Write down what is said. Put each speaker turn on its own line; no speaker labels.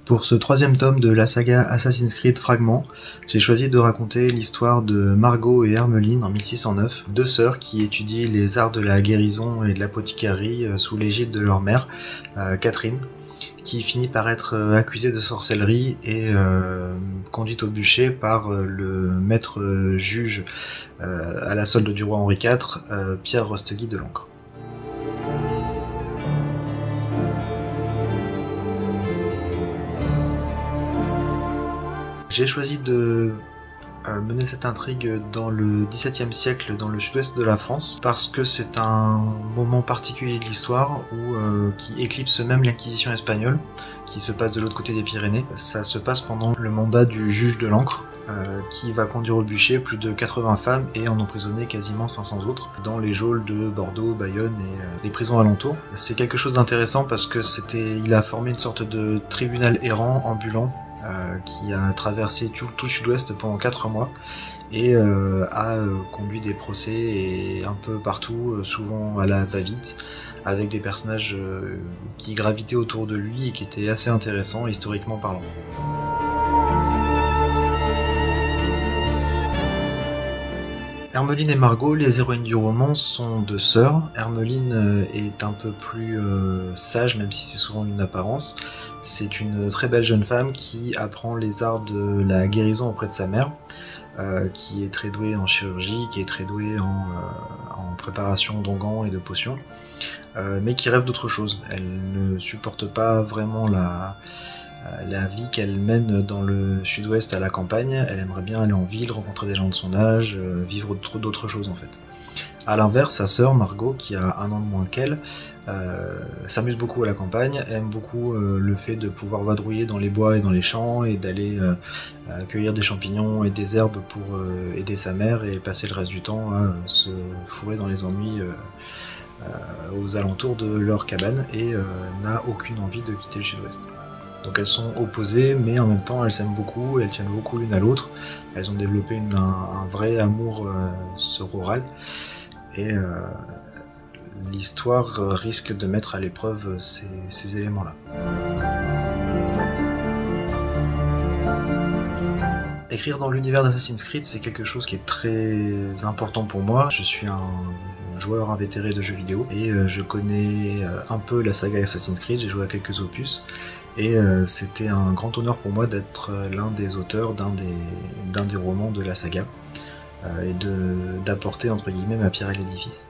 Pour ce troisième tome de la saga Assassin's Creed Fragments, j'ai choisi de raconter l'histoire de Margot et Hermeline en 1609, deux sœurs qui étudient les arts de la guérison et de l'apothicairerie sous l'égide de leur mère, Catherine, qui finit par être accusée de sorcellerie et conduite au bûcher par le maître juge à la solde du roi Henri IV, Pierre Rostegui de l'Ancre. J'ai choisi de mener cette intrigue dans le XVIIe siècle, dans le sud-ouest de la France, parce que c'est un moment particulier de l'histoire qui éclipse même l'Inquisition espagnole, qui se passe de l'autre côté des Pyrénées. Ça se passe pendant le mandat du juge de l'Ancre, qui va conduire au bûcher plus de 80 femmes et en emprisonner quasiment 500 autres dans les geôles de Bordeaux, Bayonne et les prisons alentours. C'est quelque chose d'intéressant parce que il a formé une sorte de tribunal errant, ambulant, qui a traversé tout le sud-ouest pendant 4 mois et a conduit des procès et un peu partout, souvent à la va-vite, avec des personnages qui gravitaient autour de lui et qui étaient assez intéressants historiquement parlant. Hermeline et Margot, les héroïnes du roman, sont deux sœurs. Hermeline est un peu plus sage, même si c'est souvent une apparence. C'est une très belle jeune femme qui apprend les arts de la guérison auprès de sa mère, qui est très douée en chirurgie, qui est très douée en préparation d'onguents et de potions, mais qui rêve d'autre chose. Elle ne supporte pas vraiment la vie qu'elle mène dans le sud-ouest à la campagne. Elle aimerait bien aller en ville, rencontrer des gens de son âge, vivre d'autres choses en fait. A l'inverse, sa sœur Margot, qui a 1 an de moins qu'elle, s'amuse beaucoup à la campagne, aime beaucoup le fait de pouvoir vadrouiller dans les bois et dans les champs et d'aller cueillir des champignons et des herbes pour aider sa mère et passer le reste du temps à se fourrer dans les ennuis aux alentours de leur cabane et n'a aucune envie de quitter le sud-ouest. Donc elles sont opposées, mais en même temps elles s'aiment beaucoup, elles tiennent beaucoup l'une à l'autre. Elles ont développé un vrai amour sororal, et l'histoire risque de mettre à l'épreuve ces éléments-là. Écrire dans l'univers d'Assassin's Creed, c'est quelque chose qui est très important pour moi. Je suis un joueur invétéré de jeux vidéo et je connais un peu la saga Assassin's Creed, j'ai joué à quelques opus et c'était un grand honneur pour moi d'être l'un des auteurs d'un des romans de la saga et d'apporter entre guillemets ma pierre à l'édifice.